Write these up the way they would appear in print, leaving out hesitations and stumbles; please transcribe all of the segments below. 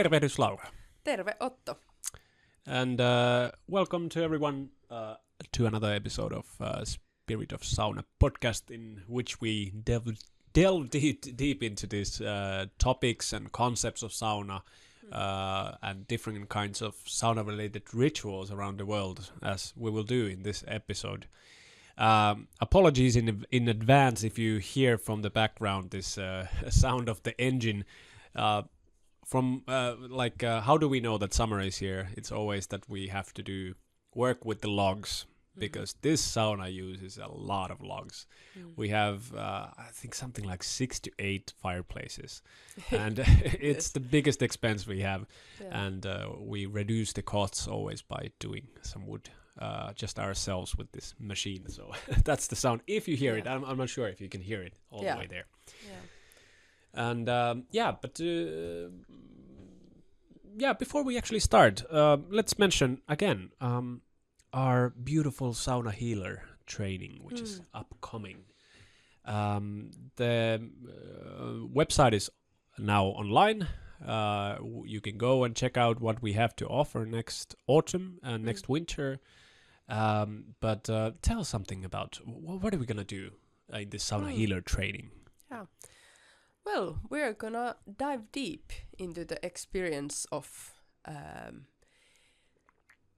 Tervehdys Laura. Terve Otto. And welcome to everyone to another episode of Spirit of Sauna podcast, in which we delve deep into these topics and concepts of sauna and different kinds of sauna-related rituals around the world, as we will do in this episode. Apologies in advance if you hear from the background this sound of the engine. How do we know that summer is here? It's always that we have to do work with the logs, because this sauna uses a lot of logs. We have, I think, something like 6 to 8 fireplaces, and it's the biggest expense we have. Yeah. And we reduce the costs always by doing some wood just ourselves with this machine. So that's the sound. If you hear it, I'm not sure if you can hear it all the way there. Yeah. And before we actually start, let's mention again our beautiful sauna healer training, which is upcoming. The website is now online. You can go and check out what we have to offer next autumn and next winter. But tell us something about what are we going to do in this sauna healer training? Yeah. Well, we're gonna dive deep into the experience of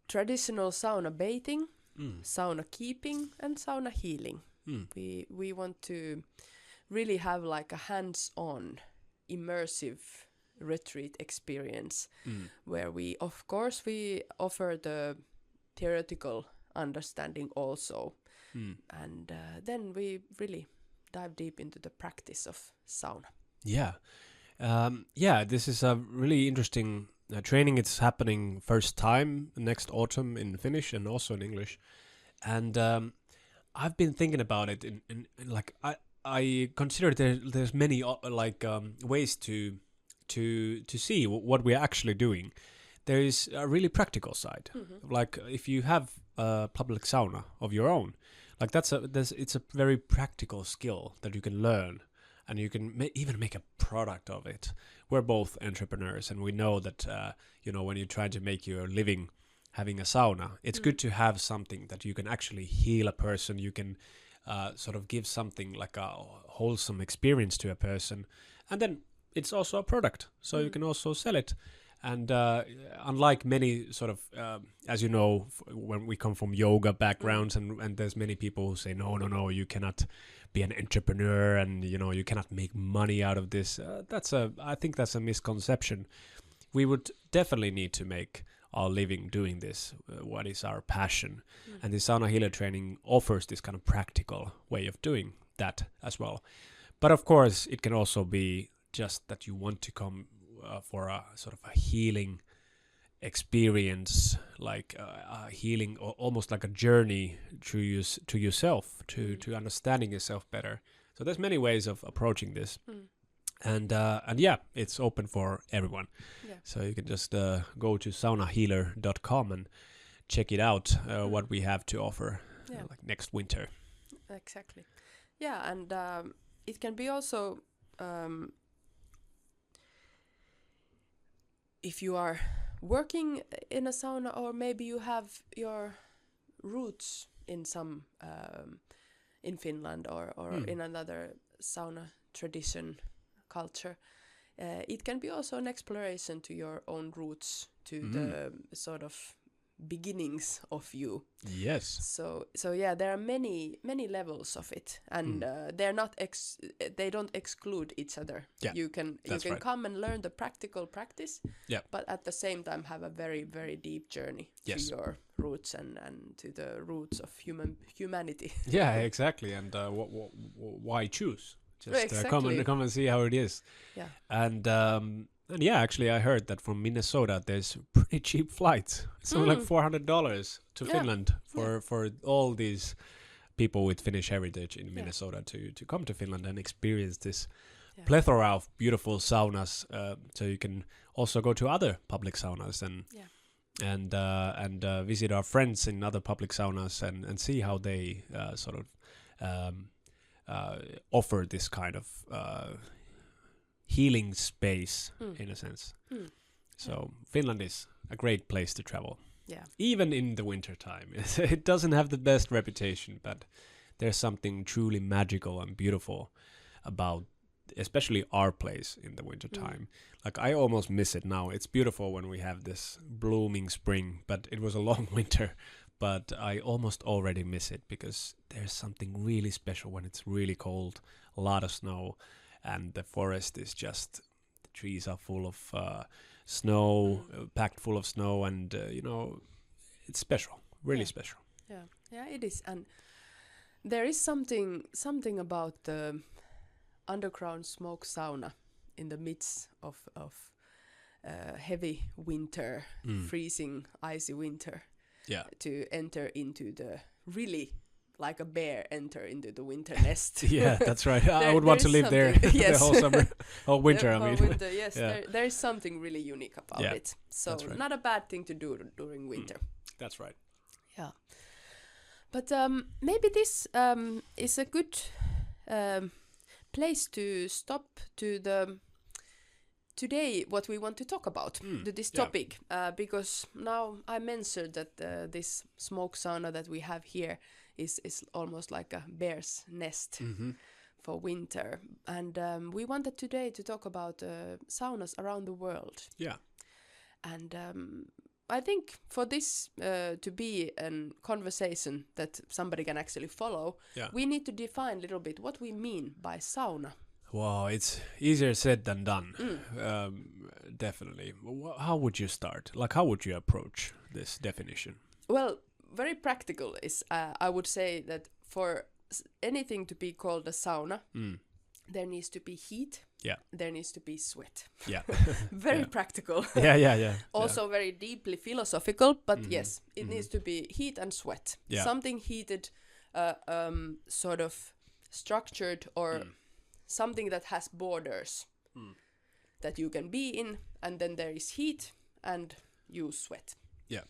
traditional sauna bathing, sauna keeping, and sauna healing. We want to really have like a hands-on, immersive retreat experience where we offer the theoretical understanding also, and then we really dive deep into the practice of sauna. This is a really interesting training. It's happening first time next autumn in Finnish and also in English, and I've been thinking about it in like I consider there's many ways to see what we're actually doing. There is a really practical side, like if you have a public sauna of your own. Like it's a very practical skill that you can learn, and you can even make a product of it. We're both entrepreneurs, and we know that when you try to make your living having a sauna, it's good to have something that you can actually heal a person. You can sort of give something like a wholesome experience to a person, and then it's also a product, so you can also sell it. And unlike many sort of, as you know, when we come from yoga backgrounds, and there's many people who say, no, you cannot be an entrepreneur, and you cannot make money out of this. I think that's a misconception. We would definitely need to make our living doing this. What is our passion? And the sauna healer training offers this kind of practical way of doing that as well. But of course, it can also be just that you want to come for a sort of a healing experience, like a healing, or almost like a journey to yourself, to understanding yourself better. So there's many ways of approaching this, and it's open for everyone. Yeah. So you can just go to saunottajakoulutus.fi and check it out, what we have to offer like next winter. Exactly. Yeah, and it can be also. If you are working in a sauna, or maybe you have your roots in some in Finland or in another sauna tradition culture, it can be also an exploration to your own roots, to the sort of beginnings of you. Yes. So yeah, there are many levels of it, and they're not they don't exclude each other. Yeah, you can right. Come and learn the practical practice, but at the same time have a very, very deep journey to your roots and to the roots of humanity. Yeah, exactly. And why choose? Just come and see how it is. Yeah. And yeah, actually, I heard that from Minnesota, there's pretty cheap flights. Something like $400 to Finland for all these people with Finnish heritage in Minnesota to come to Finland and experience this plethora of beautiful saunas. So you can also go to other public saunas and visit our friends in other public saunas and see how they sort of offer this kind of healing space in a sense. So Finland is a great place to travel. Yeah. Even in the winter time. It doesn't have the best reputation, but there's something truly magical and beautiful about especially our place in the winter time. Like I almost miss it now. It's beautiful when we have this blooming spring, but it was a long winter. But I almost already miss it because there's something really special when it's really cold, a lot of snow, and the forest is just, the trees are full of snow, packed full of snow, and it's special, really special. Yeah, it is. And there is something about the underground smoke sauna in the midst of heavy winter, freezing, icy winter. Yeah. To enter into the really like a bear enter into the winter nest. Yeah, that's right. I would want to live there the whole summer, whole winter. The whole winter, yes. Yeah. There is something really unique about it. So right. Not a bad thing to do during winter. That's right. Yeah. But maybe this is a good place to stop to the today what we want to talk about, to this topic, because now I mentioned that this smoke sauna that we have here is almost like a bear's nest for winter. And we wanted today to talk about saunas around the world. Yeah. And I think for this to be a conversation that somebody can actually follow, we need to define a little bit what we mean by sauna. Wow, it's easier said than done. Definitely. How would you start? Like, how would you approach this definition? Well, very practical is, I would say that for anything to be called a sauna, there needs to be heat. Yeah. There needs to be sweat. Yeah. Very practical. Yeah. Also very deeply philosophical, but yes, it needs to be heat and sweat. Yeah. Something heated, sort of structured or something that has borders that you can be in, and then there is heat and you sweat. Yeah.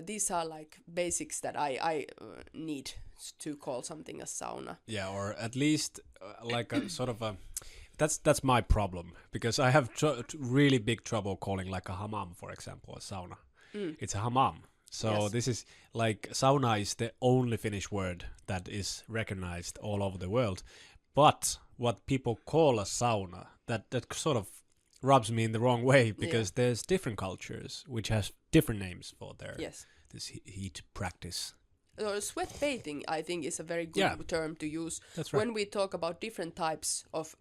These are like basics that I need to call something a sauna. Yeah, or at least like a sort of a... That's my problem, because I have really big trouble calling like a hammam, for example, a sauna. It's a hammam. So this is like, sauna is the only Finnish word that is recognized all over the world. But what people call a sauna, that sort of rubs me in the wrong way, because there's different cultures which has different names for their this heat practice. Sweat bathing, I think, is a very good term to use when we talk about different types of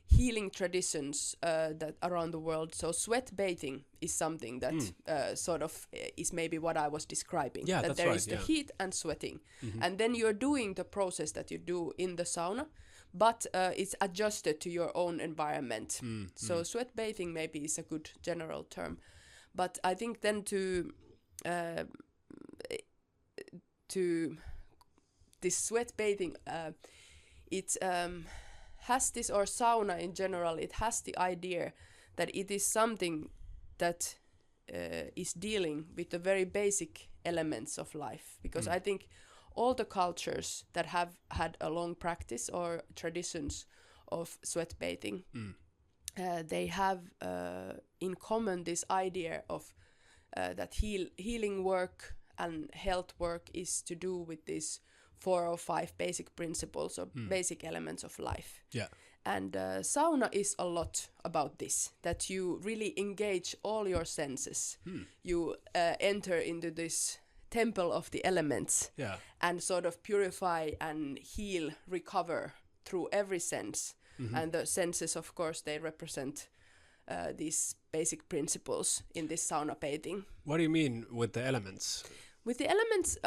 healing traditions that around the world. So sweat bathing is something that sort of is maybe what I was describing. Yeah, that there is the heat and sweating, and then you're doing the process that you do in the sauna, but it's adjusted to your own environment. So sweat bathing maybe is a good general term, but I think then to this sweat bathing, it has this, or sauna in general, it has the idea that it is something that is dealing with the very basic elements of life. Because I think all the cultures that have had a long practice or traditions of sweat bathing, they have in common this idea of that healing work and health work is to do with these 4 or 5 basic principles or basic elements of life. Yeah. And sauna is a lot about this, that you really engage all your senses. You enter into this temple of the elements and sort of purify and heal, recover through every sense. And the senses, of course, they represent these basic principles in this sauna bathing. What do you mean with the elements? With the elements,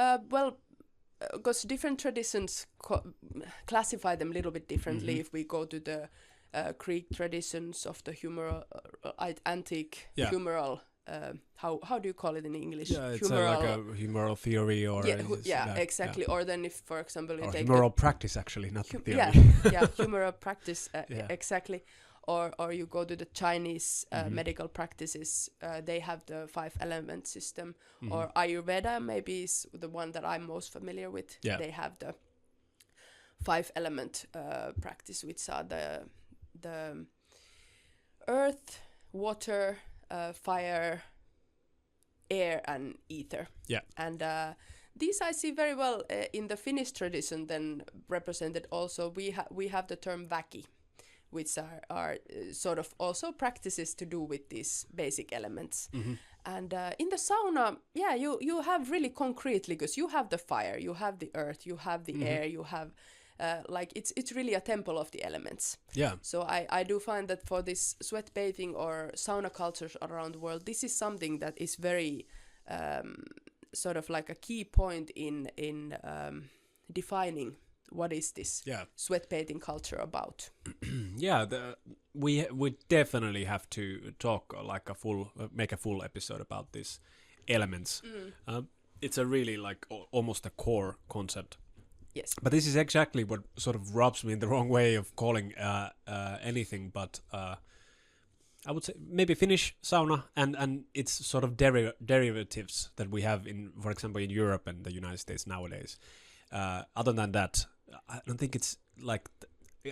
because different traditions classify them a little bit differently. If we go to the Greek traditions of the humoral, antique humoral, how do you call it in English? Yeah, it's like a humoral theory, or exactly. Yeah. Or then, if, for example, you take humoral practice, actually, not theory. Humoral practice, exactly. Or you go to the Chinese medical practices, they have the 5 element system. Or Ayurveda maybe is the one that I'm most familiar with. Yeah. They have the 5 element practice, which are the earth, water, fire, air, and ether. Yeah. And these I see very well in the Finnish tradition. Then represented also, we have the term väki, which are sort of also practices to do with these basic elements. And in the sauna, you have really concretely, because you have the fire, you have the earth, you have the air, you have like it's really a temple of the elements. Yeah. So I do find that for this sweat bathing or sauna cultures around the world, this is something that is very sort of like a key point in defining what is this sweat bathing culture about. Yeah, we definitely have to talk like make a full episode about these elements. It's a really like almost a core concept. Yes. But this is exactly what sort of rubs me in the wrong way of calling anything, but I would say maybe Finnish sauna and its sort of derivatives that we have in, for example, in Europe and the United States nowadays. Other than that, I don't think it's like,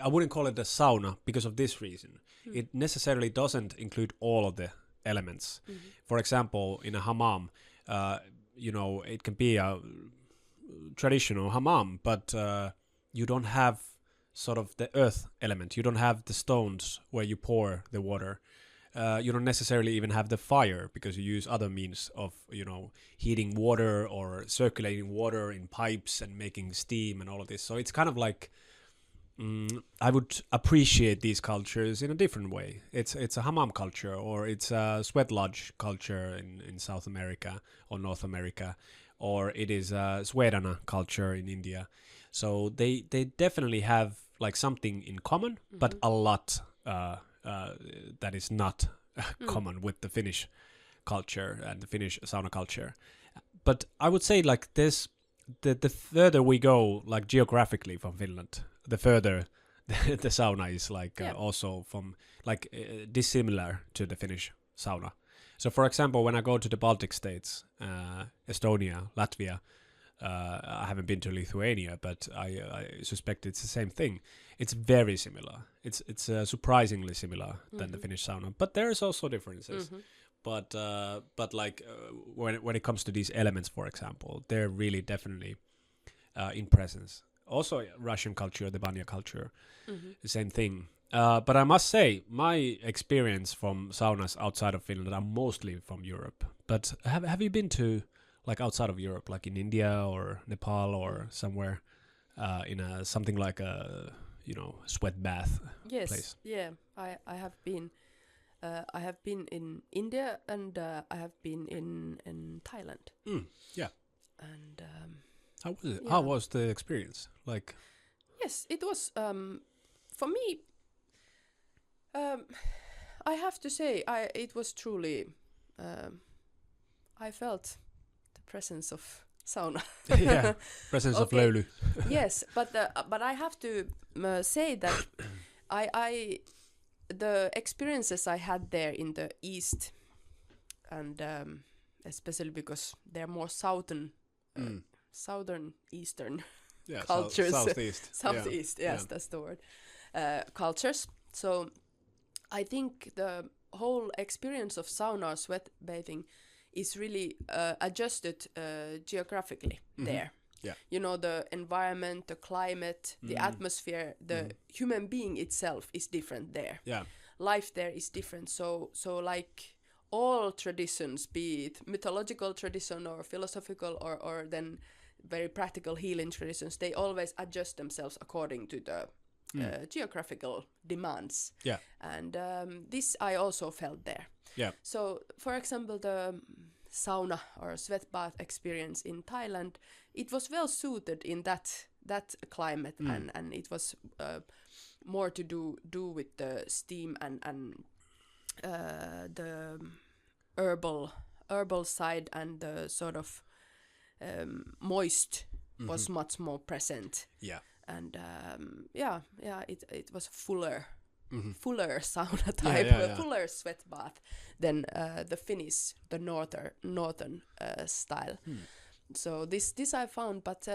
I wouldn't call it a sauna because of this reason. It necessarily doesn't include all of the elements. For example, in a hammam, it can be a traditional hammam, but you don't have sort of the earth element. You don't have the stones where you pour the water. You don't necessarily even have the fire because you use other means of, heating water or circulating water in pipes and making steam and all of this. So it's kind of like, I would appreciate these cultures in a different way. It's a hammam culture, or it's a sweat lodge culture in South America or North America, or it is a Swedana culture in India. So they definitely have like something in common, but a lot that is not common with the Finnish culture and the Finnish sauna culture. But I would say like this, the further we go like geographically from Finland, the further the sauna is like also from like dissimilar to the Finnish sauna. So for example, when I go to the Baltic states, Estonia, Latvia, I haven't been to Lithuania, but I suspect it's the same thing. It's very similar. It's surprisingly similar than the Finnish sauna, but there is also differences. But like when it comes to these elements, for example, they're really definitely in presence. Also, Russian culture, the banya culture, the same thing. But I must say, my experience from saunas outside of Finland are mostly from Europe. But have you been to like outside of Europe, like in India or Nepal or somewhere in something like a sweat bath place? Yeah, I have been. I have been in India and I have been in Thailand. Yeah. And how was it? Yeah. How was the experience? Like, yes, it was for me. I have to say, it was truly. I felt the presence of sauna. Yeah, presence of löyly. Yes, but I have to say that the experiences I had there in the east, and especially because they're more southern eastern cultures. Southeast, yes, that's the word. Cultures. So I think the whole experience of sauna or sweat bathing is really adjusted geographically there. Yeah. The environment, the climate, the atmosphere, the human being itself is different there. Yeah. Life there is different. So like all traditions, be it mythological tradition or philosophical or then very practical healing traditions, they always adjust themselves according to the geographical demands. Yeah. And this I also felt there. Yeah. So, for example, the sauna or sweat bath experience in Thailand, it was well suited in that climate, and it was more to do with the steam and the herbal side, and the sort of moist was much more present. Yeah. And it was fuller sauna type, fuller sweat bath than the Finnish, the northern style. So this I found, but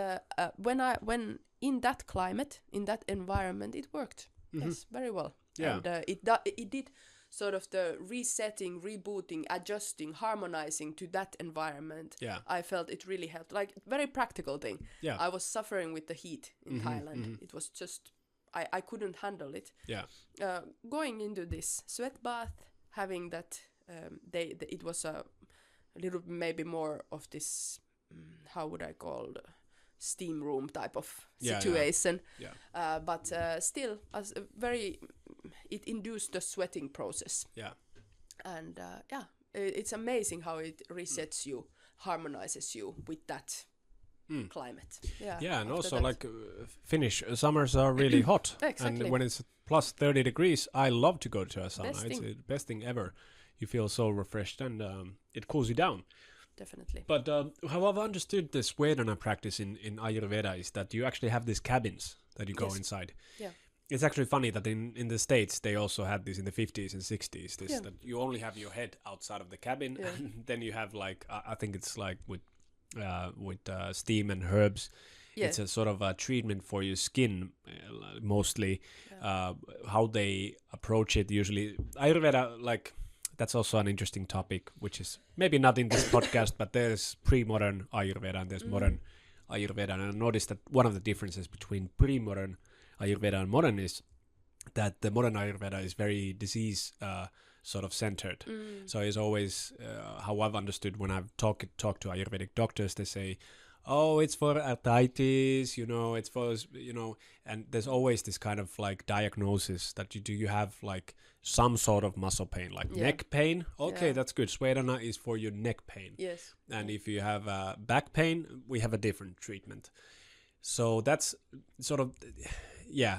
when in that climate, in that environment, it worked. Yes, very well. Yeah. And it did sort of the resetting, rebooting, adjusting, harmonizing to that environment. Yeah. I felt it really helped. Like, very practical thing. Yeah. I was suffering with the heat in Thailand. It was just, I couldn't handle it. Yeah. Going into this sweat bath, having that, it was a little maybe more of this, how would I call it? Steam room type of situation. Yeah. But still, as a it induced the sweating process. Yeah. And it's amazing how it resets you, harmonizes you with that climate. Yeah, and also like Finnish summers are really hot. Exactly. And when it's plus 30 degrees, I love to go to a sauna. It's the best thing ever. You feel so refreshed and it cools you down. Definitely. But how I've understood the Swedana practice in Ayurveda is that you actually have these cabins that you go inside. Yeah. It's actually funny that in the States, they also had this in the 50s and 60s, that you only have your head outside of the cabin, and then you have like, I think it's like with steam and herbs. Yeah. It's a sort of a treatment for your skin, mostly. Yeah. How they approach it usually. Ayurveda, like... That's also an interesting topic, which is maybe not in this podcast, but there's pre-modern Ayurveda and there's modern Ayurveda. And I noticed that one of the differences between pre-modern Ayurveda and modern is that the modern Ayurveda is very disease sort of centered. So it's always, how I've understood when I've talked to Ayurvedic doctors, they say, oh, it's for arthritis, it's for, and there's always this kind of like diagnosis that you have like some sort of muscle pain, like neck pain. Okay, that's good. Swedana is for your neck pain. Yes. And if you have back pain, we have a different treatment. So that's sort of,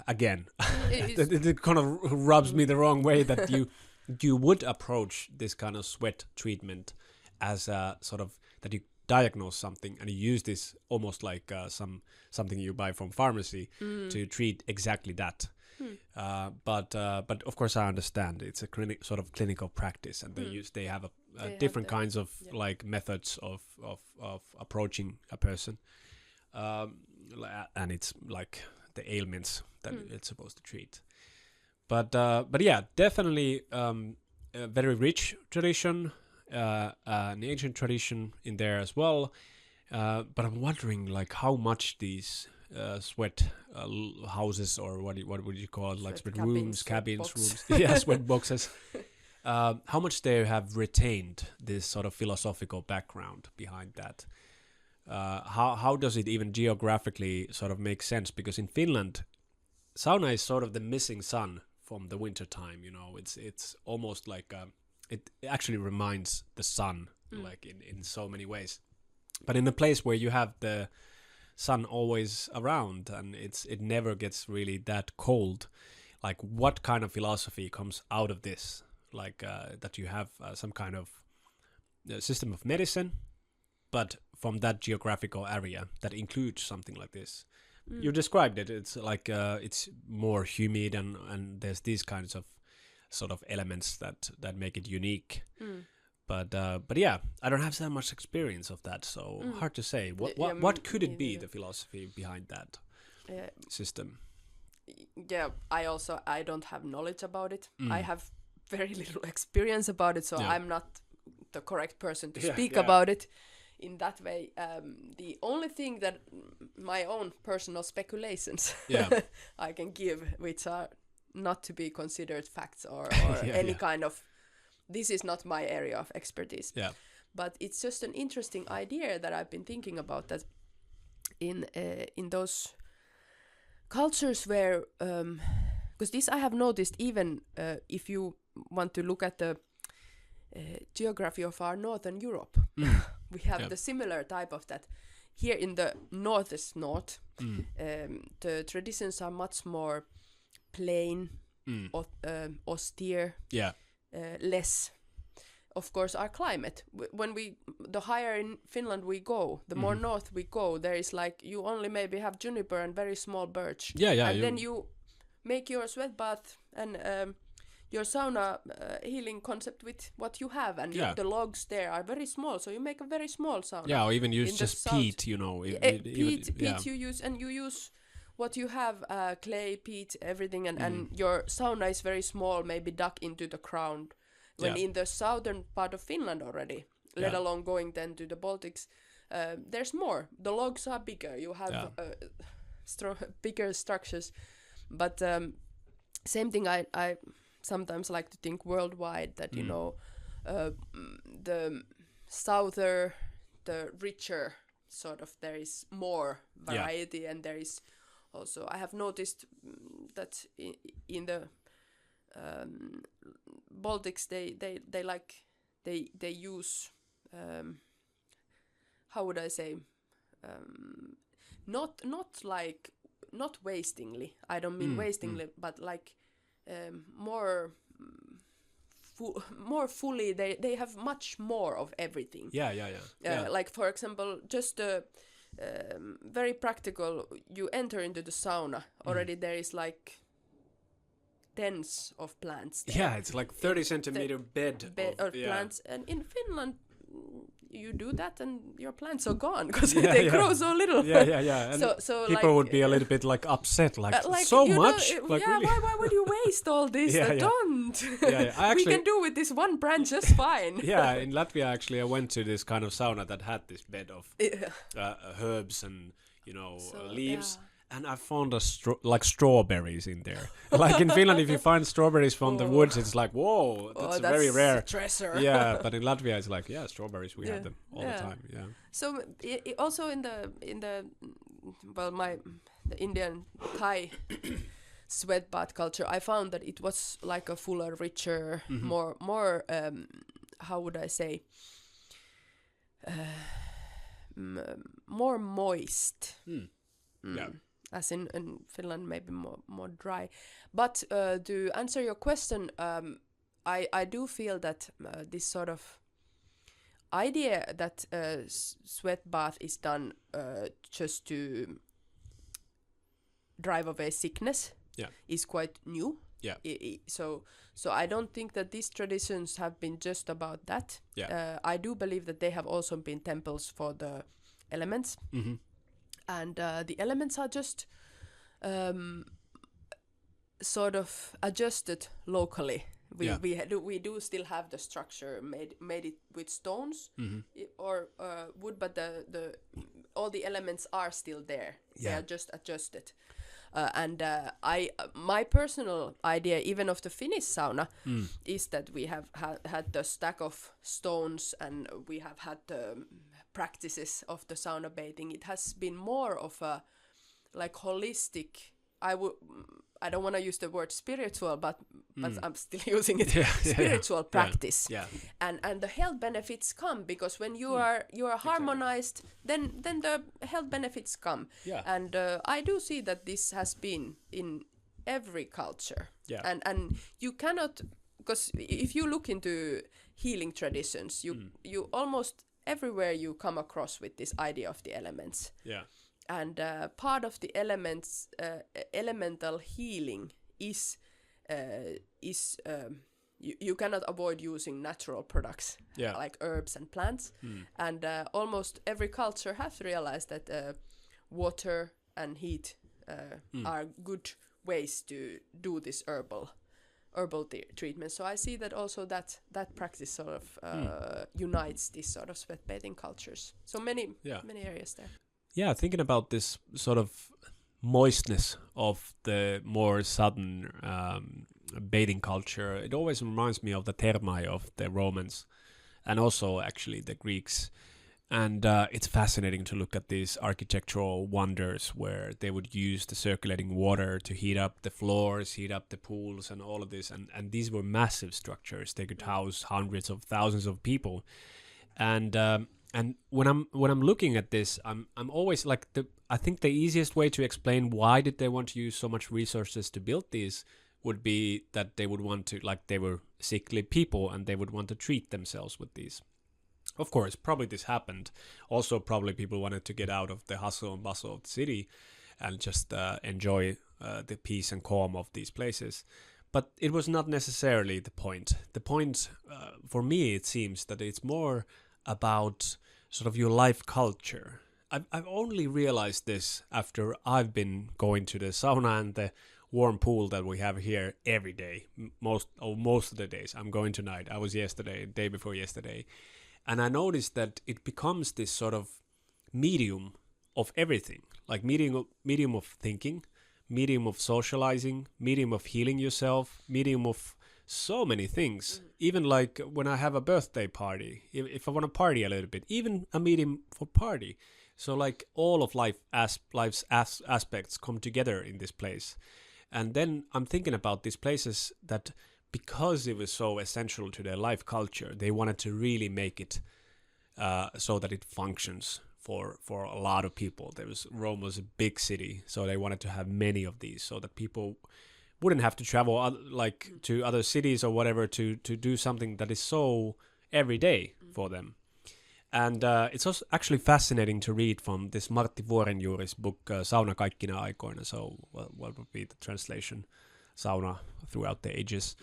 again, it kind of rubs me the wrong way that you would approach this kind of sweat treatment as a sort of, that you diagnose something and you use this almost like something you buy from pharmacy to treat exactly that. But of course I understand it's a sort of clinical practice, and they have different kinds of like methods of approaching a person, and it's like the ailments that it's supposed to treat. But yeah, definitely a very rich tradition. An ancient tradition in there as well, but I'm wondering like how much these sweat houses, or what would you call it, like sweat rooms, cabins, rooms, sweat boxes, how much they have retained this sort of philosophical background behind that. How does it even geographically sort of make sense? Because in Finland, sauna is sort of the missing sun from the winter time. It's almost like it actually reminds the sun, like in so many ways. But in a place where you have the sun always around and it never gets really that cold, like what kind of philosophy comes out of this? Like that you have some kind of system of medicine, but from that geographical area that includes something like this. You described it. It's like it's more humid and there's these kinds of sort of elements that make it unique. But yeah, I don't have so much experience of that, so hard to say. What could it be, the philosophy behind that system? Yeah, I don't have knowledge about it. I have very little experience about it, so I'm not the correct person to speak about it in that way. The only thing that my own personal speculations I can give, which are not to be considered facts or any kind of, this is not my area of expertise. Yeah. But it's just an interesting idea that I've been thinking about, that in those cultures where, because this I have noticed even if you want to look at the geography of our Northern Europe, we have the similar type of that. Here in the northest north, the traditions are much more plain, austere, less. Of course, our climate. When the higher in Finland we go, the more north we go, there is like, you only maybe have juniper and very small birch. And then you make your sweat bath and your sauna healing concept with what you have, and the logs there are very small, so you make a very small sauna. Yeah, or even use just peat, peat you use, and you use what you have, clay, peat, everything, and your sauna is very small, maybe dug into the ground. When in the southern part of Finland already, let alone going then to the Baltics, there's more. The logs are bigger. You have bigger structures. But same thing I sometimes like to think worldwide that, you know, the souther, the richer sort of, there is more variety, and there is also, I have noticed that in the Baltics they use how would I say, not wastingly, I don't mean wastingly, but like more fully, they have much more of everything. Like for example, just very practical, you enter into the sauna, already there is like tens of plants there. Yeah, it's like 30 centimeter bed of plants, and in Finland you do that and your plants are gone because they grow so little. And so people like, would be a little bit like upset, like so much. Like, really? why would you waste all this? Don't. Actually, we can do with this one branch just fine. In Latvia actually I went to this kind of sauna that had this bed of herbs and leaves. And I found like strawberries in there. Like in Finland, if you find strawberries from the woods, it's like, whoa, that's very rare. A treasure. Yeah, but in Latvia, it's like, strawberries, we have them all the time. Yeah. So also in the Indian Thai sweat bath culture, I found that it was like a fuller, richer, more how would I say, more moist. As in Finland, maybe more dry. But to answer your question, I do feel that this sort of idea that sweat bath is done just to drive away sickness is quite new. So I don't think that these traditions have been just about that. I do believe that they have also been temples for the elements. And the elements are just sort of adjusted locally. We do still have the structure made it with stones or wood, but the all the elements are still there. They are just adjusted. And my personal idea, even of the Finnish sauna, is that we have had the stack of stones, and we have had the practices of the sauna bathing. It has been more of a like holistic. I don't want to use the word spiritual, but I'm still using it. Spiritual practice. And the health benefits come because when you are harmonized, then the health benefits come. And I do see that this has been in every culture. And you cannot, because if you look into healing traditions, you almost everywhere you come across with this idea of the elements. And part of the elements, elemental healing is you cannot avoid using natural products like herbs and plants. And almost every culture has realized that water and heat are good ways to do this herbal treatment. So I see that also that practice sort of unites these sort of sweat bathing cultures. So many areas there. Yeah, thinking about this sort of moistness of the more southern bathing culture, it always reminds me of the thermae of the Romans and also actually the Greeks. And it's fascinating to look at these architectural wonders where they would use the circulating water to heat up the floors, heat up the pools and all of this. And these were massive structures. They could house hundreds of thousands of people. And when I'm looking at this, I'm always like, I think the easiest way to explain why did they want to use so much resources to build these would be that they would want to, like, they were sickly people and they would want to treat themselves with these. Of course, probably this happened. Also, probably people wanted to get out of the hustle and bustle of the city and just enjoy the peace and calm of these places. But it was not necessarily the point. The point, for me, it seems that it's more about sort of your life culture I've only realized this after I've been going to the sauna and the warm pool that we have here every day. Most of the days. I'm going tonight. I was yesterday, day before yesterday. And I noticed that it becomes this sort of medium of everything. Like medium of thinking, medium of socializing, medium of healing yourself, medium of so many things. Even like when I have a birthday party, if I want to party a little bit, even a medium for party. So like all of life's aspects come together in this place. And then I'm thinking about these places that, because it was so essential to their life culture, they wanted to really make it so that it functions for a lot of people. Rome was a big city, so they wanted to have many of these so that people wouldn't have to travel to other cities or whatever to do something that is so everyday for them. And it's also actually fascinating to read from this Martti Vuorenjuuri's book, Sauna kaikkina aikoina. So what would be the translation? Sauna throughout the ages.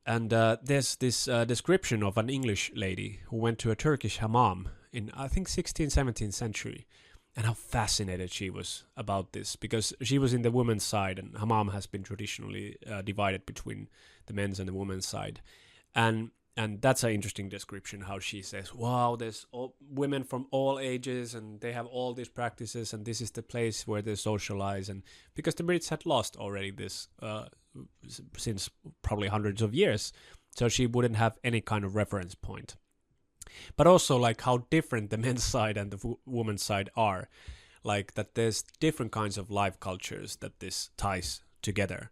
And there's this description of an English lady who went to a Turkish hammam in, I think, 16th, 17th century. And how fascinated she was about this, because she was in the women's side, and hammam has been traditionally divided between the men's and the women's side. And that's an interesting description, how she says, wow, there's women from all ages, and they have all these practices, and this is the place where they socialize. And because the Brits had lost already this since probably hundreds of years, so she wouldn't have any kind of reference point. But also like how different the men's side and the women's side are, like that there's different kinds of life cultures that this ties together.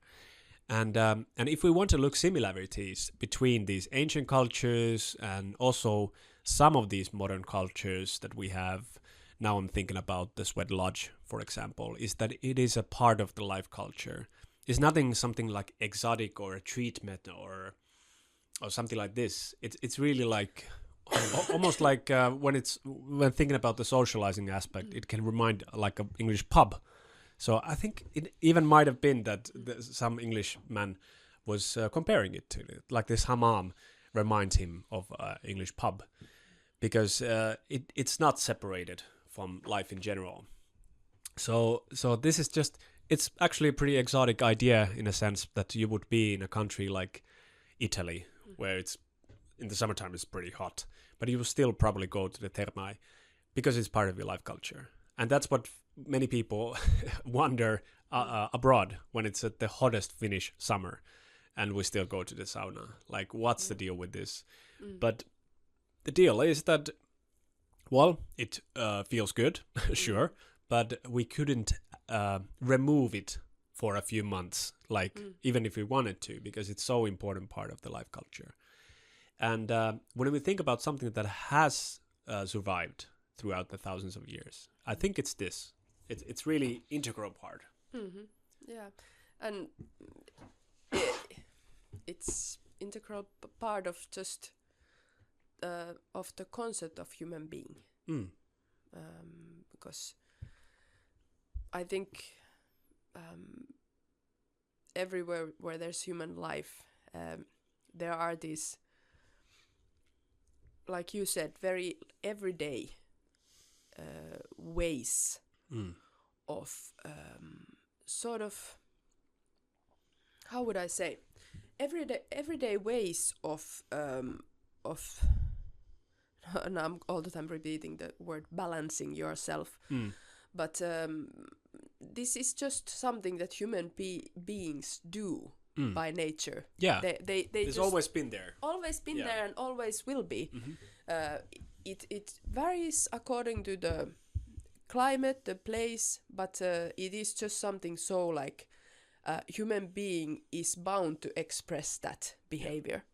And if we want to look similarities between these ancient cultures and also some of these modern cultures that we have, now I'm thinking about the sweat lodge, for example, is that it is a part of the life culture. It's something like exotic or a treatment or something like this. It's really like almost like when thinking about the socializing aspect, it can remind like an English pub. So I think it even might have been that some Englishman was comparing it to it. Like this hammam reminds him of English pub, because it's not separated from life in general. So this is it's actually a pretty exotic idea in a sense that you would be in a country like Italy, where it's in the summertime it's pretty hot, but you will still probably go to the Terve because it's part of your life culture. And that's what many people wonder abroad when it's at the hottest Finnish summer and we still go to the sauna. Like, what's the deal with this? But the deal is that, well, it feels good, sure, but we couldn't remove it for a few months, like even if we wanted to, because it's so important part of the life culture. And when we think about something that has survived throughout the thousands of years, I think it's this. It's really integral part. Yeah, and it's integral part of just of the concept of human being. Because I think everywhere where there's human life, there are these, like you said, very everyday ways of sort of, how would I say, everyday ways of and I'm all the time repeating the word balancing yourself, but this is just something that human beings do by nature. Yeah, it's always been there. Always been there and always will be. It varies according to the climate, the place, but it is just something so like human being is bound to express that behavior.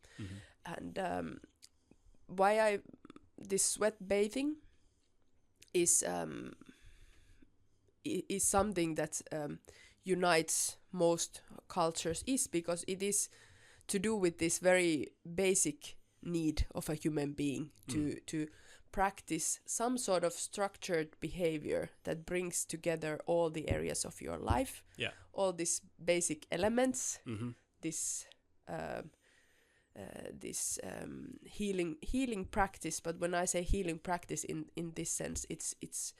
And why this sweat bathing is something that unites most cultures is because it is to do with this very basic need of a human being to practice some sort of structured behavior that brings together all the areas of your life, all these basic elements, this healing practice. But when I say healing practice in this sense, it's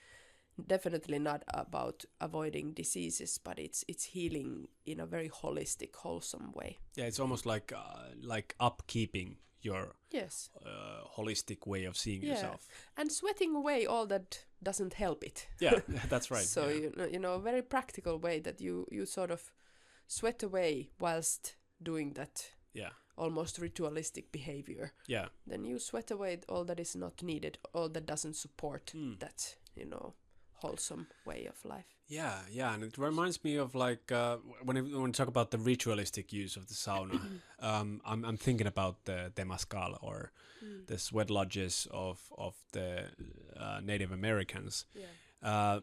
definitely not about avoiding diseases, but it's healing in a very holistic, wholesome way. Yeah, it's almost like upkeeping your Yes. holistic way of seeing Yeah. yourself. And sweating away all that doesn't help it. Yeah, that's right. So yeah. you know, a very practical way that you sort of sweat away whilst doing that Yeah. almost ritualistic behavior. Yeah. Then you sweat away all that is not needed, all that doesn't support that, you know, wholesome way of life. Yeah, and it reminds me of like when we talk about the ritualistic use of the sauna. I'm thinking about the Temascal or the sweat lodges of the Native Americans,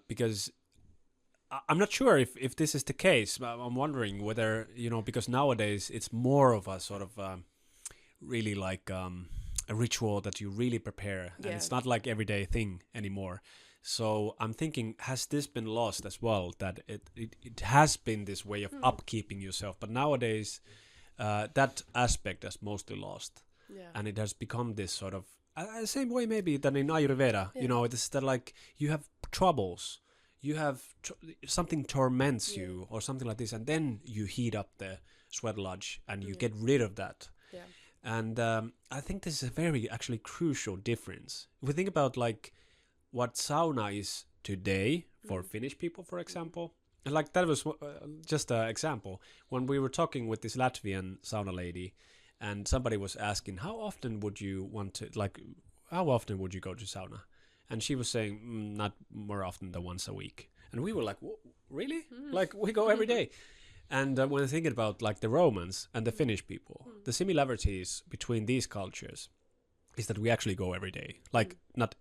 because I'm not sure if this is the case. I'm wondering whether, you know, because nowadays it's more of a sort of really like a ritual that you really prepare, and it's not like everyday thing anymore. So I'm thinking, has this been lost as well? That it has been this way of upkeeping yourself, but nowadays that aspect is mostly lost, and it has become this sort of same way maybe than in Ayurveda. You know, it's that like you have troubles, you have something torments you or something like this, and then you heat up the sweat lodge and you get rid of that. And I think this is a very actually crucial difference. If we think about like what sauna is today for Finnish people, for example, and like that was just an example when we were talking with this Latvian sauna lady, and somebody was asking how often would you want to, like, how often would you go to sauna, and she was saying not more often than once a week, and we were like, really? Like we go every day. And when thinking about like the Romans and the Finnish people, the similarities between these cultures is that we actually go every day. Like not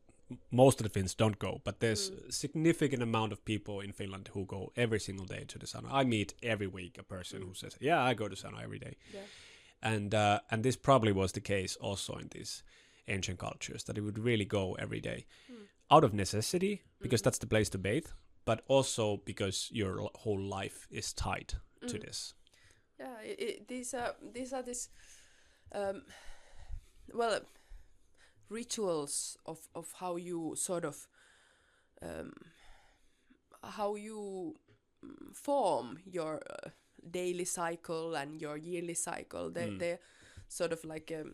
most of the Finns don't go, but there's a significant amount of people in Finland who go every single day to the sauna. I meet every week a person who says, yeah, I go to sauna every day. And this probably was the case also in these ancient cultures, that it would really go every day out of necessity, because that's the place to bathe, but also because your whole life is tied to this. Yeah, these are this well, rituals of how you sort of how you form your daily cycle and your yearly cycle. They're sort of like a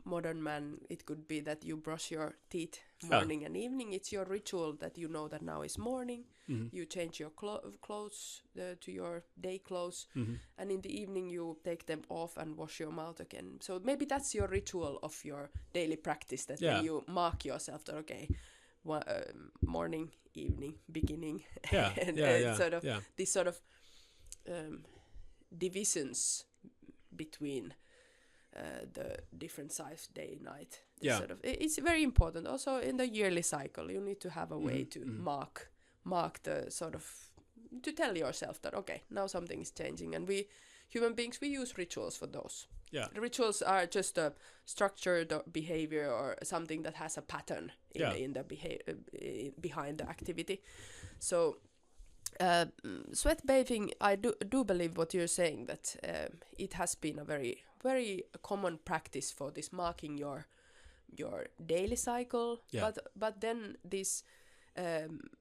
modern man. It could be that you brush your teeth morning and evening. It's your ritual that you know that now is morning. You change your clothes to your day clothes, and in the evening you take them off and wash your mouth again. So maybe that's your ritual of your daily practice, that then you mark yourself that, okay, morning, evening, beginning, sort of these sort of divisions between the different size, day, night. Sort of, it's very important. Also in the yearly cycle, you need to have a way to mark the sort of, to tell yourself that, okay, now something is changing. And we human beings, we use rituals for those. The rituals are just a structured behavior or something that has a pattern in the behind the activity. So sweat bathing, I do believe what you're saying, that it has been a very, very common practice for this, marking your daily cycle. But then this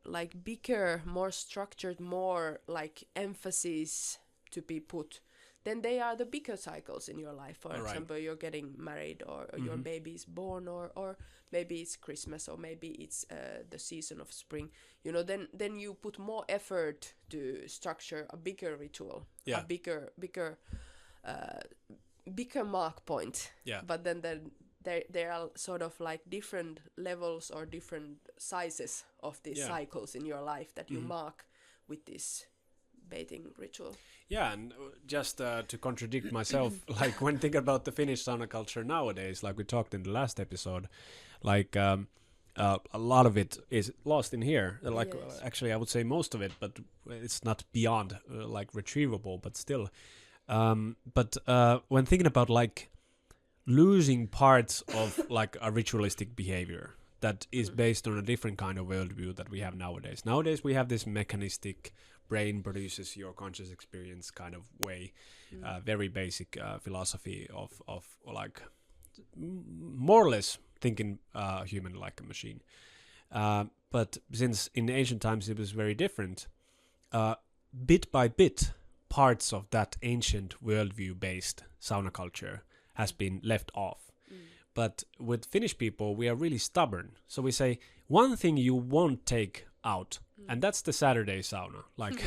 like bigger, more structured, more like emphasis to be put, then they are the bigger cycles in your life. For example, you're getting married, or your baby is born, or maybe it's Christmas, or maybe it's the season of spring. You know, then you put more effort to structure a bigger ritual, a bigger mark point. But then there are sort of like different levels or different sizes of these cycles in your life that you mark with this bathing ritual. Yeah, and just to contradict myself, like when thinking about the Finnish sauna culture nowadays, like we talked in the last episode, like a lot of it is lost in here. Like actually, I would say most of it, but it's not beyond like retrievable, but still. But when thinking about like losing parts of like a ritualistic behavior that is based on a different kind of worldview that we have nowadays. Nowadays we have this mechanistic, brain produces your conscious experience kind of way, very basic philosophy of like more or less thinking human like a machine. But since in ancient times it was very different, bit by bit, parts of that ancient worldview-based sauna culture has been left off. But with Finnish people, we are really stubborn. So we say, one thing you won't take out, and that's the Saturday sauna. Like,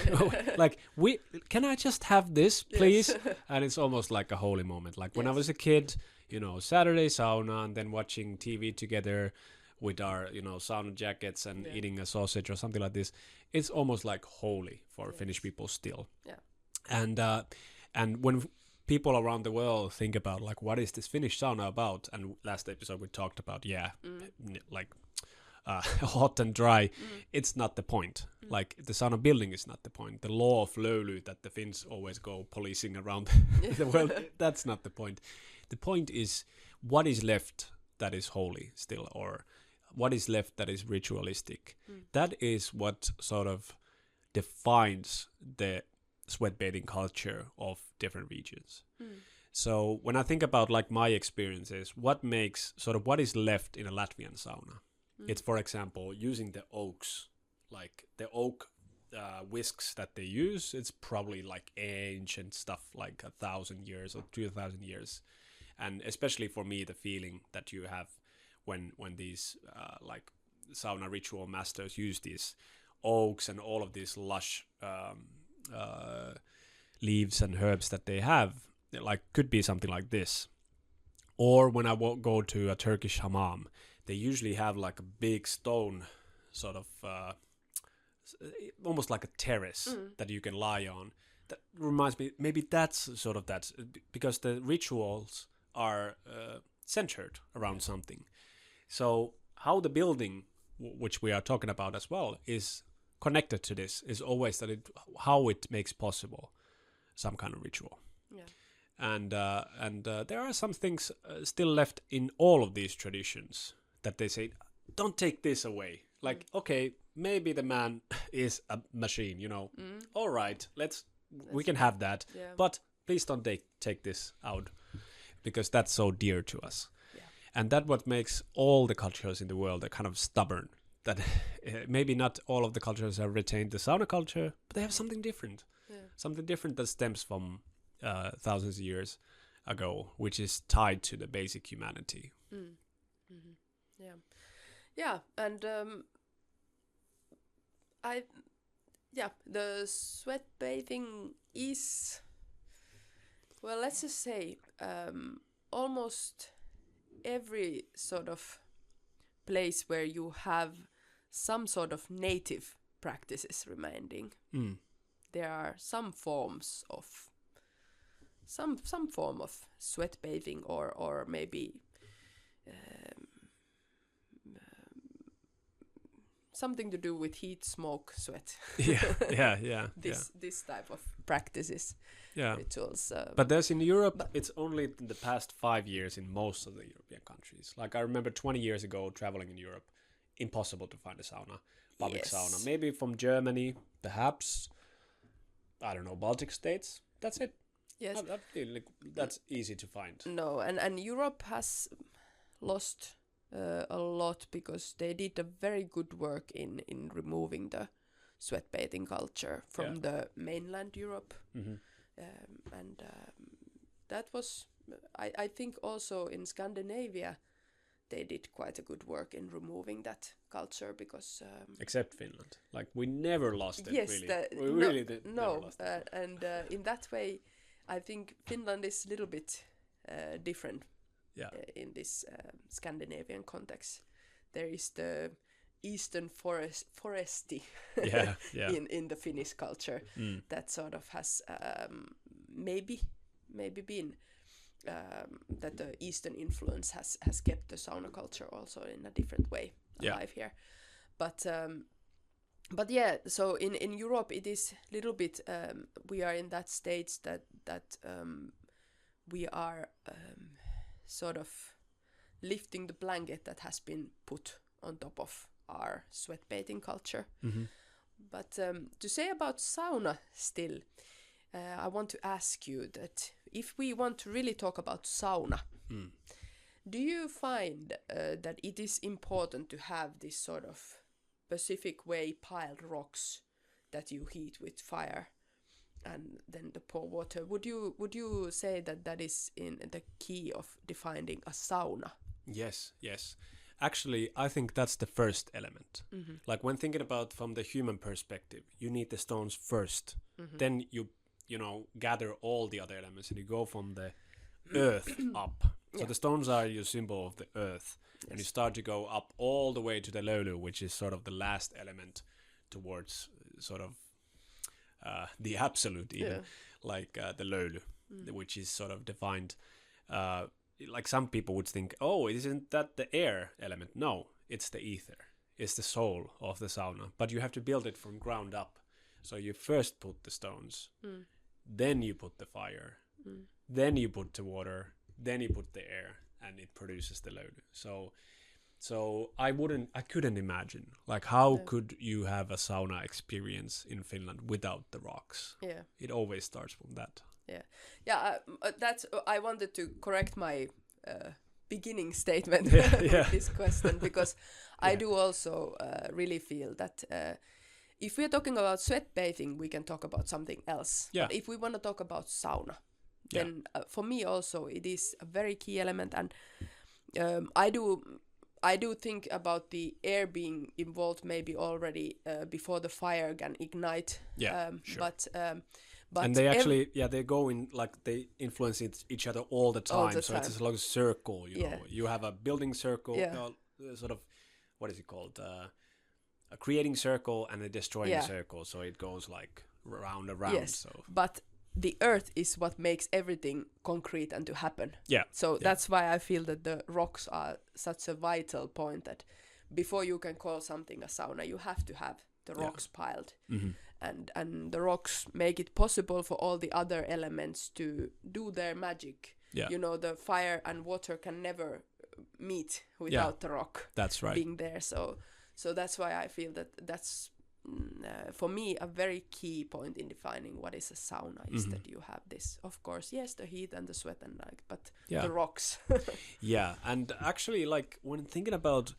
can I just have this, please? Yes. And it's almost like a holy moment. Like when I was a kid, Saturday sauna and then watching TV together with our, sauna jackets and eating a sausage or something like this. It's almost like holy for Finnish people still. Yeah. And when people around the world think about like what is this Finnish sauna about, and last episode we talked about hot and dry, it's not the point. Like the sauna building is not the point. The law of löyly that the Finns always go policing around the world, that's not the point. The point is what is left that is holy still, or what is left that is ritualistic. That is what sort of defines the sweat bathing culture of different regions. So when I think about like my experiences, what is left in a Latvian sauna? It's, for example, using the oaks, like the oak whisks that they use. It's probably like ancient stuff, like 1,000 years or 2,000 years. And especially for me, the feeling that you have when these like sauna ritual masters use these oaks and all of these lush leaves and herbs that they have, like could be something like this. Or when I go to a Turkish hammam, they usually have like a big stone sort of almost like a terrace that you can lie on. That reminds me, maybe that's sort of that, because the rituals are centered around something. So how the building, which we are talking about as well, is connected to this is always how it makes possible some kind of ritual. Yeah. And there are some things still left in all of these traditions that they say, don't take this away. Like, okay, maybe the man is a machine, all right, we can have that, but please don't take this out, because that's so dear to us. Yeah. And that what makes all the cultures in the world are kind of stubborn, that maybe not all of the cultures have retained the sauna culture, but they have something different. Something different that stems from thousands of years ago, which is tied to the basic humanity. Yeah, and the sweat bathing is, well, let's just say almost every sort of place where you have some sort of native practices remaining. There are some forms of some form of sweat bathing, or maybe something to do with heat, smoke, sweat. This type of practices, rituals. But there's in Europe, it's only in the past 5 years in most of the European countries. Like I remember 20 years ago traveling in Europe, impossible to find a sauna, public sauna. Maybe from Germany, perhaps, I don't know, Baltic states. That's it. Yes. That's easy to find. No, and Europe has lost a lot because they did a very good work in removing the sweat bathing culture from the mainland Europe. And that was, I think also in Scandinavia, they did quite a good work in removing that culture, because except Finland, like we never lost it. Yes, we really did. No, and in that way, I think Finland is a little bit different. In this Scandinavian context, there is the eastern foresty in the Finnish culture that sort of has maybe been that the Eastern influence has kept the sauna culture also in a different way alive here. But yeah, so in Europe it is a little bit we are in that stage that we are sort of lifting the blanket that has been put on top of our sweat bathing culture. But to say about sauna still, I want to ask you that if we want to really talk about sauna, do you find that it is important to have this sort of Pacific way piled rocks that you heat with fire and then the pour water. Would you say that that is in the key of defining a sauna? Yes. Actually, I think that's the first element. Like when thinking about from the human perspective, you need the stones first. Then you gather all the other elements and you go from the earth up. So the stones are your symbol of the earth. Yes. And you start to go up all the way to the löyly, which is sort of the last element towards sort of the absolute even, like the löyly, which is sort of defined. Like some people would think, oh, isn't that the air element? No, it's the ether. It's the soul of the sauna. But you have to build it from ground up. So you first put the stones, then you put the fire, then you put the water, then you put the air, and it produces the löyly. So I couldn't imagine, like, how could you have a sauna experience in Finland without the rocks? Yeah. It always starts from that. Yeah. That's. I wanted to correct my beginning statement with this question, because I do also really feel that if we're talking about sweat bathing, we can talk about something else. Yeah. But if we want to talk about sauna, then for me also it is a very key element, and I do think about the air being involved maybe already before the fire can ignite. Yeah, sure. But and they actually, they go in, like, they influence each other all the time. So it's like a circle, you know. You have a building circle, sort of, what is it called? A creating circle and a destroying circle. So it goes like round and round. Yes, so. But the earth is what makes everything concrete and to happen. Yeah. So that's why I feel that the rocks are such a vital point, that before you can call something a sauna, you have to have the rocks piled. And the rocks make it possible for all the other elements to do their magic. Yeah. You know, the fire and water can never meet without the rock being there. So that's why I feel that that's for me a very key point in defining what is a sauna is that you have this, of course, the heat and the sweat and like, but the rocks. And actually, like, when thinking about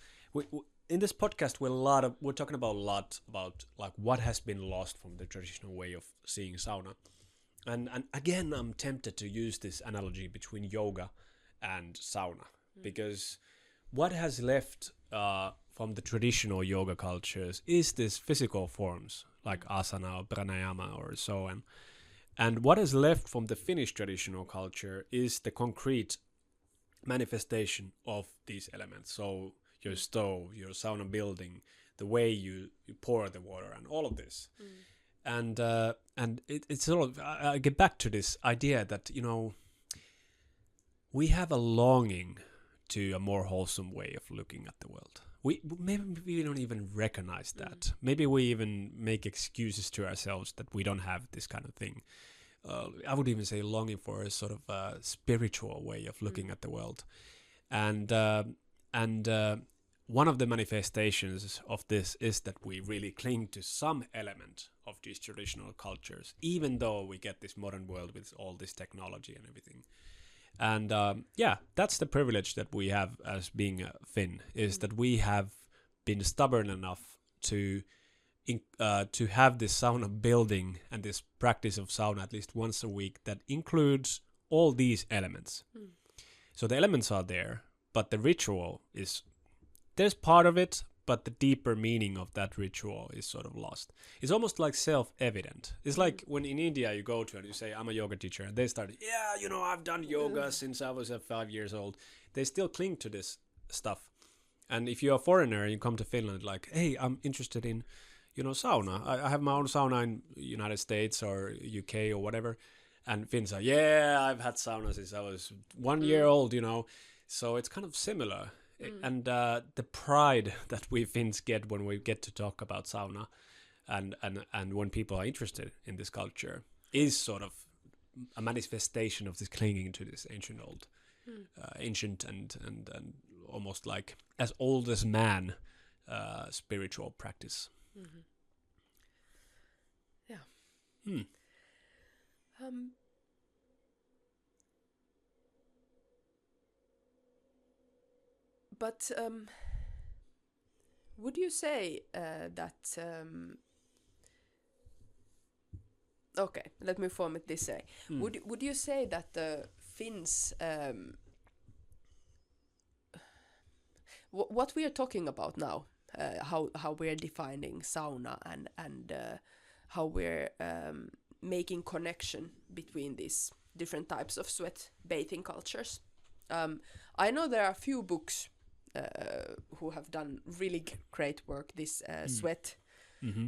in this podcast, we're talking about a lot about like what has been lost from the traditional way of seeing sauna, and again I'm tempted to use this analogy between yoga and sauna, because what has left from the traditional yoga cultures is this physical forms like asana or pranayama or so on, and what is left from the Finnish traditional culture is the concrete manifestation of these elements. So your stove, your sauna building, the way you pour the water, and all of this. And it's sort of, I get back to this idea that, you know, we have a longing to a more wholesome way of looking at the world. Maybe we don't even recognize that. Maybe we even make excuses to ourselves that we don't have this kind of thing. I would even say longing for a sort of spiritual way of looking at the world. And one of the manifestations of this is that we really cling to some element of these traditional cultures, even though we get this modern world with all this technology and everything. And that's the privilege that we have as being a Finn, is that we have been stubborn enough to have this sauna building and this practice of sauna at least once a week that includes all these elements. So the elements are there, but the ritual is, there's part of it, but the deeper meaning of that ritual is sort of lost. It's almost like self-evident. It's like when in India you go to and you say, I'm a yoga teacher, and they start, I've done yoga since I was 5 years old. They still cling to this stuff. And if you're a foreigner and you come to Finland, like, hey, I'm interested in, sauna. I have my own sauna in United States or UK or whatever. And Finns are, I've had sauna since I was 1 year old, So it's kind of similar. And the pride that we Finns get when we get to talk about sauna and when people are interested in this culture is sort of a manifestation of this clinging to this ancient and almost like as old as man spiritual practice. But Would you say that? Okay, let me form it this way. Would you say that the Finns? What we are talking about now, how we're defining sauna and how we're making connection between these different types of sweat bathing cultures. I know there are a few books who have done really great work. This Sweat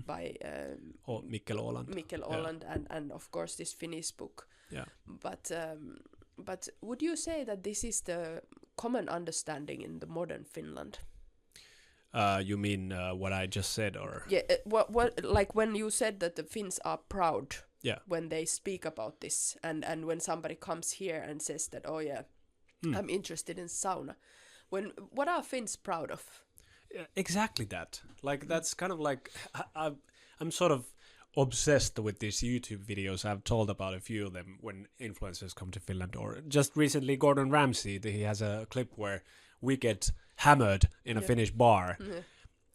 by Mikkel Åland. Mikkel Åland and of course this Finnish book. Yeah. But would you say that this is the common understanding in the modern Finland? You mean what I just said, or? Yeah. What like when you said that the Finns are proud Yeah. when they speak about this, and when somebody comes here and says that, oh yeah, I'm interested in sauna. What are Finns proud of? Exactly that. Like that's kind of like I'm sort of obsessed with these YouTube videos. I've told about a few of them when influencers come to Finland, or just recently Gordon Ramsay. He has a clip where we get hammered in a Finnish bar,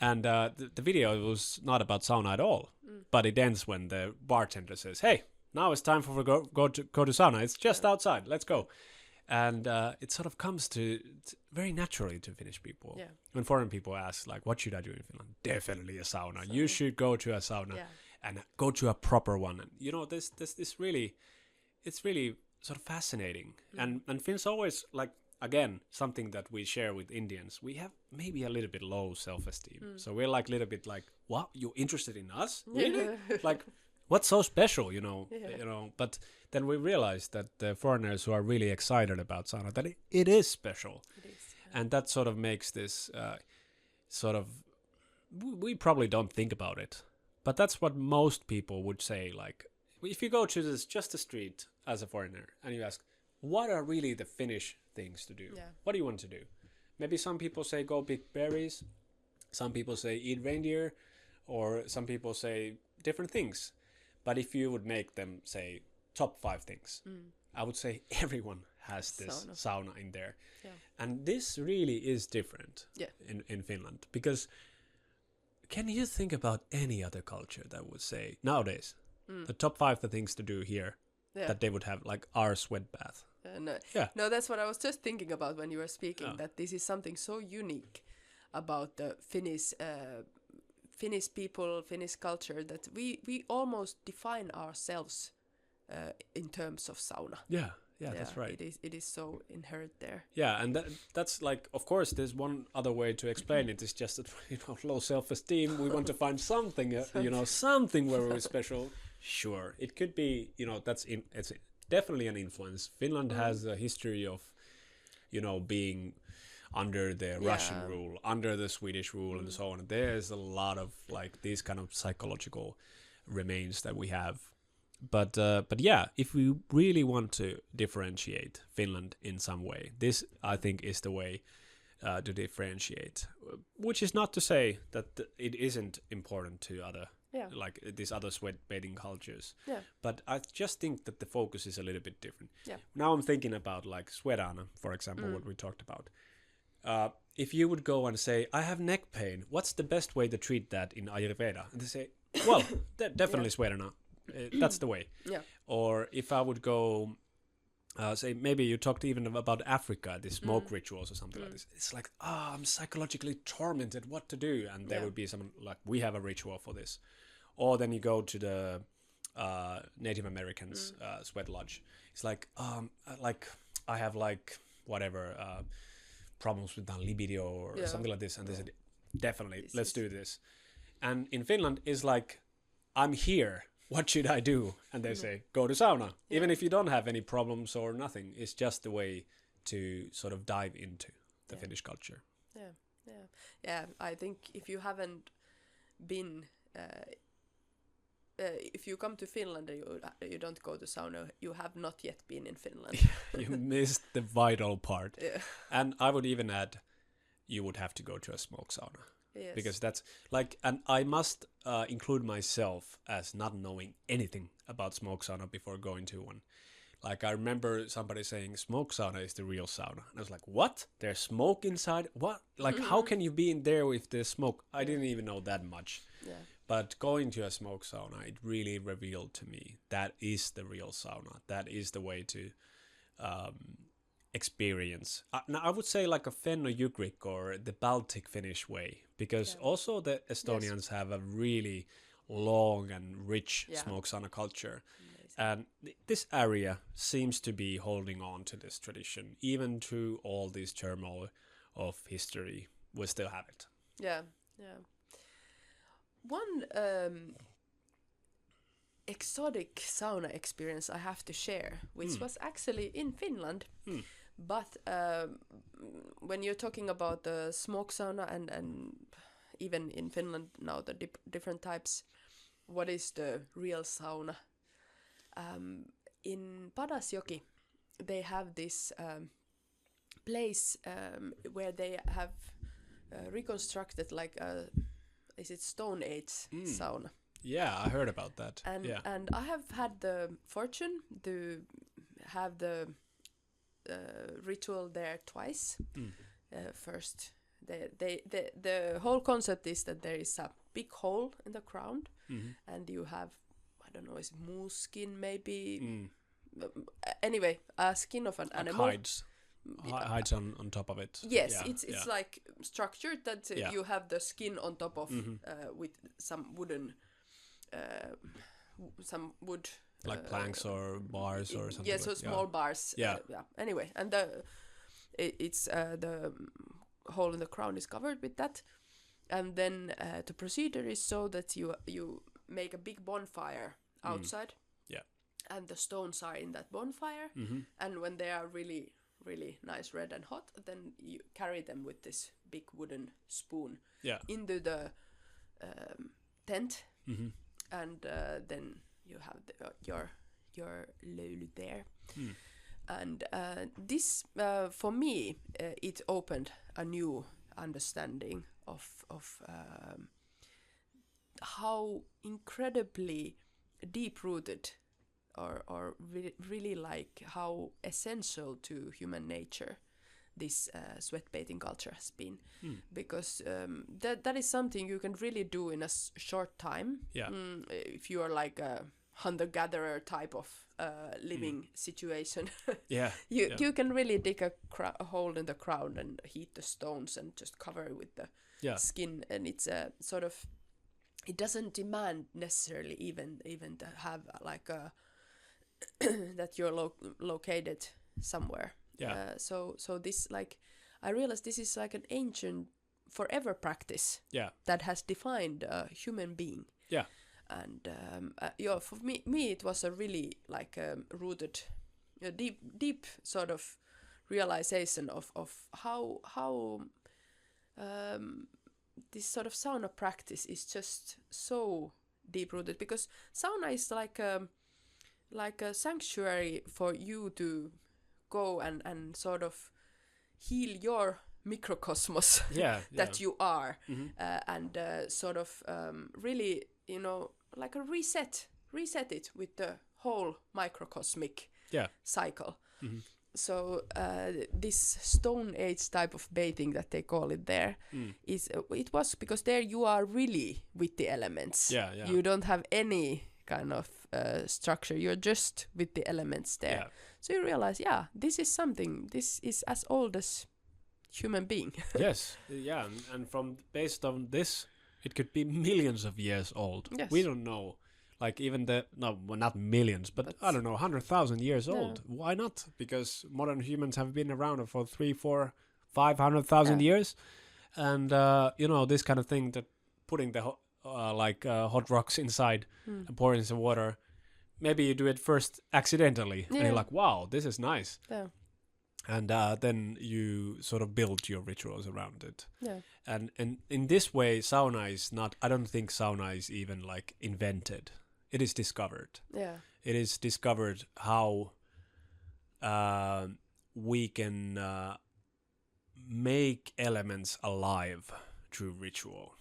and the video was not about sauna at all. But it ends when the bartender says, "Hey, now it's time for go to sauna. It's just outside. Let's go." And it sort of comes to very naturally to Finnish people. Yeah. When foreign people ask, like, what should I do in Finland? Definitely a sauna. You should go to a sauna and go to a proper one. And, you know, this really, it's really sort of fascinating. And Finns always, like, again, something that we share with Indians, we have maybe a little bit low self-esteem. So we're like a little bit like, what? You're interested in us? Really? Like, what's so special, you know? But then we realize that the foreigners who are really excited about sauna, that it is special. It is, and that sort of makes this sort of, we probably don't think about it, but that's what most people would say. Like, if you go to just a street as a foreigner and you ask, what are really the Finnish things to do? What do you want to do? Maybe some people say go pick berries, some people say eat reindeer, or some people say different things. But if you would make them say top 5 things, I would say everyone has this sauna in there. And this really is different in Finland, because can you think about any other culture that would say nowadays the top 5 the things to do here that they would have, like our sweat bath? No, that's what I was just thinking about when you were speaking, that this is something so unique about the Finnish people, Finnish culture, that we almost define ourselves in terms of sauna. Yeah, that's right. It is so inherent there. Yeah, and that's like, of course, there's one other way to explain it. It's just that, low self-esteem. We want to find something, something where we're special. Sure, it could be, it's definitely an influence. Finland has a history of, being under the Russian rule, under the Swedish rule, and so on. There's a lot of like these kind of psychological remains that we have. But yeah, if we really want to differentiate Finland in some way, this I think is the way to differentiate. Which is not to say that it isn't important to other, like these other sweat bathing cultures. Yeah. But I just think that the focus is a little bit different. Yeah. Now I'm thinking about like Swedana, for example, what we talked about. If you would go and say, I have neck pain, what's the best way to treat that in Ayurveda? And they say, well, definitely Swedana. That's the way. Yeah. Or if I would go, say, maybe you talked even about Africa, the smoke rituals or something like this. It's like, I'm psychologically tormented, what to do? And there would be someone like, we have a ritual for this. Or then you go to the Native Americans sweat lodge. It's like I have like whatever problems with my libido or something like this. And they said, definitely, let's do this. And in Finland, it's like, I'm here. What should I do? And they say, go to sauna. Even if you don't have any problems or nothing, it's just the way to sort of dive into the Finnish culture. Yeah. I think if you haven't been, if you come to Finland and you don't go to sauna, you have not yet been in Finland. You missed the vital part. And I would even add, you would have to go to a smoke sauna. Yes. Because that's like, and I must include myself as not knowing anything about smoke sauna before going to one. Like, I remember somebody saying smoke sauna is the real sauna. And I was like, what? There's smoke inside? What? Like, how can you be in there with the smoke? I didn't even know that much. Yeah. But going to a smoke sauna, it really revealed to me that is the real sauna. That is the way to experience. Now, I would say like a Fenno-Ugric or the Baltic Finnish way, because also the Estonians have a really long and rich smoke sauna culture. And this area seems to be holding on to this tradition, even through all this turmoil of history. We still have it. Yeah, yeah. One exotic sauna experience I have to share, which was actually in Finland. But when you're talking about the smoke sauna and even in Finland now the different types, what is the real sauna? In Padasjoki, they have this place where they have reconstructed like a, is it Stone Age sauna? Yeah, I heard about that. And I have had the fortune to have the ritual there twice. First, the whole concept is that there is a big hole in the ground, and you have, I don't know, is moose skin maybe? Anyway, a skin of an animal. Hides on top of it. Yes, it's like structured that you have the skin on top of with some wooden, some wood. Like planks or bars or something. Yeah, so small bars. Yeah. Anyway, and it's the hole in the ground is covered with that, and then the procedure is so that you make a big bonfire outside. Yeah. And the stones are in that bonfire, and when they are really, really nice, red and hot, then you carry them with this big wooden spoon into the tent, and then you have your löyly there. And this for me it opened a new understanding of how incredibly deep-rooted or really like how essential to human nature this sweat bathing culture has been, because that is something you can really do in a short time. If you are like a hunter-gatherer type of living situation, you can really dig a hole in the ground and heat the stones and just cover it with the skin, and it's a sort of, it doesn't demand necessarily even to have like a that you're located somewhere. So this, like, I realized this is like an ancient forever practice that has defined a human being. And for me it was a really like rooted, deep sort of realization of how this sort of sauna practice is just so deep rooted, because sauna is like a sanctuary for you to go and sort of heal your microcosmos that you are, and sort of really, you know, like a reset it with the whole microcosmic cycle. So this Stone Age type of bathing that they call it there is it was because there you are really with the elements. You don't have any kind of structure. You're just with the elements there. So you realize, this is something. This is as old as human being. And from based on this, it could be millions of years old. We don't know. Like even not millions, but I don't know, 100,000 years old. Why not? Because modern humans have been around for 3, 4, 500,000 years, and you know, this kind of thing, that putting the hot rocks inside and pouring some water. Maybe you do it first accidentally, and you're like, "Wow, this is nice." And then you sort of build your rituals around it. And in this way, sauna is not. I don't think sauna is even like invented. It is discovered. It is discovered how we can make elements alive through ritual.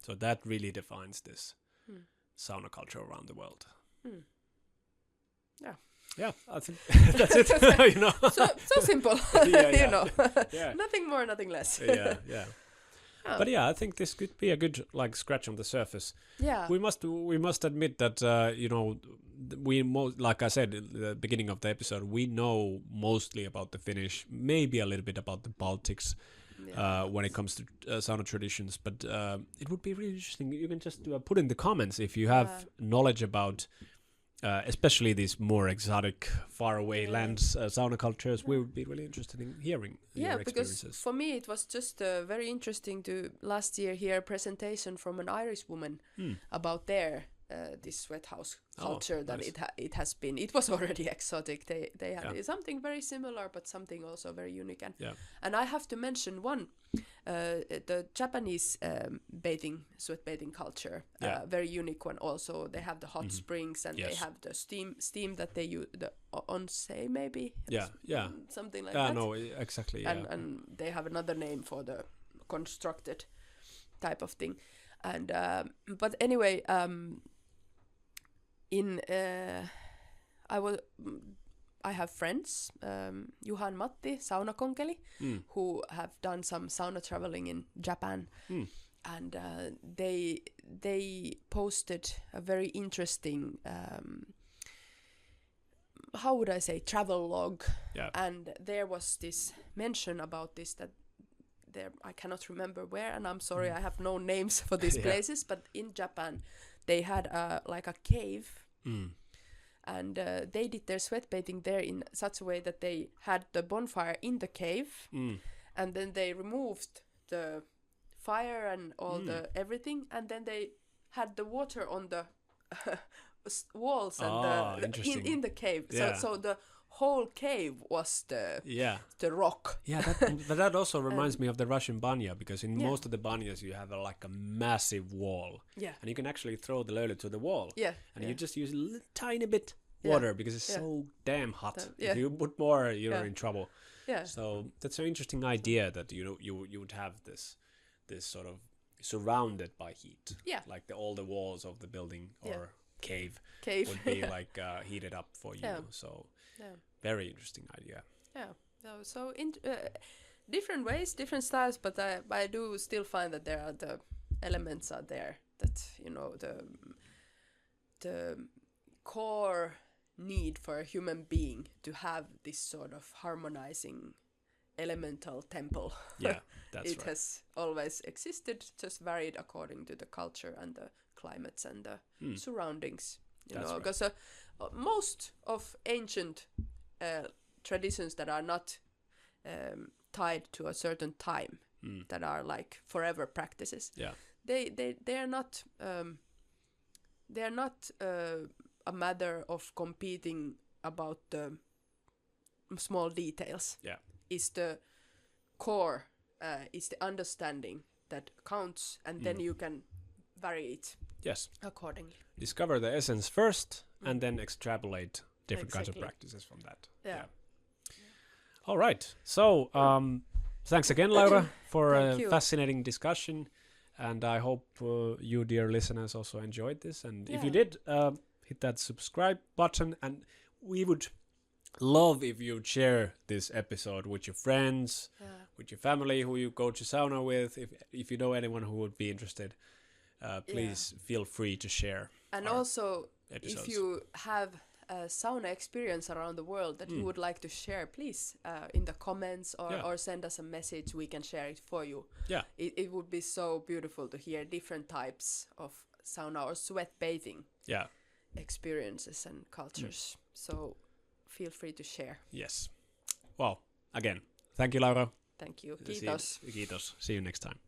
So that really defines this sauna culture around the world. Yeah, I think that's it. You know. So simple. Yeah. You know. Yeah. Nothing more, nothing less. Yeah. Oh. But yeah, I think this could be a good like scratch on the surface. Yeah. We must admit that you know like I said in the beginning of the episode, we know mostly about the Finnish, maybe a little bit about the Baltics when it comes to sauna traditions. But it would be really interesting. You can just put in the comments if you have knowledge about. Especially these more exotic, faraway lands, sauna cultures, we would be really interested in hearing your experiences. Because for me it was just very interesting to last year hear a presentation from an Irish woman about their this sweat house culture that nice. it has been. It was already exotic. They had something very similar, but something also very unique. And I have to mention one. The Japanese sweat bathing culture, very unique one also. They have the hot springs and they have the steam that they use, the onsei maybe. Something like that. No, exactly. Yeah. And they have another name for the constructed type of thing. And but anyway, I have friends, Juha and Matti, saunakonkeli, who have done some sauna traveling in Japan, and they posted a very interesting, how would I say, travel log, and there was this mention about this that there I cannot remember where, and I'm sorry I have no names for these places, but in Japan they had like a cave. And they did their sweat bathing there in such a way that they had the bonfire in the cave, and then they removed the fire and all the everything, and then they had the water on the walls and in the cave. So the whole cave was the rock. Yeah, but that also reminds me of the Russian banya, because in most of the banyas you have like a massive wall. Yeah. And you can actually throw the löyly to the wall. Yeah. And you just use a tiny bit water because it's so damn hot. If you put more, you're in trouble. Yeah. So that's an interesting idea that you would have this sort of surrounded by heat. Yeah. Like all the walls of the building or cave would be like heated up for you. Yeah. So very interesting idea. Yeah. So different ways, different styles, but I do still find that there are the elements are there that the core need for a human being to have this sort of harmonizing elemental temple. Yeah, that's it right. Has always existed, just varied according to the culture and the climates and the surroundings. Because most of ancient traditions that are not tied to a certain time, that are like forever practices. Yeah, they are not a matter of competing about the small details. Yeah, is the core, is the understanding that counts, and then you can vary it. Yes, accordingly. Discover the essence first, and then extrapolate different kinds of practices from that. Yeah. All right. So, thanks again, Laura, for a fascinating discussion, and I hope you, dear listeners, also enjoyed this. And if you did, hit that subscribe button, and we would love if you share this episode with your friends, with your family who you go to sauna with. If you know anyone who would be interested, please feel free to share. And also, episodes. If you have a sauna experience around the world that you would like to share, please in the comments or send us a message. We can share it for you. Yeah, it would be so beautiful to hear different types of sauna or sweat bathing experiences and cultures. So feel free to share. Yes. Well, again, thank you, Laura. Thank you. Kiitos. Kiitos. See you next time.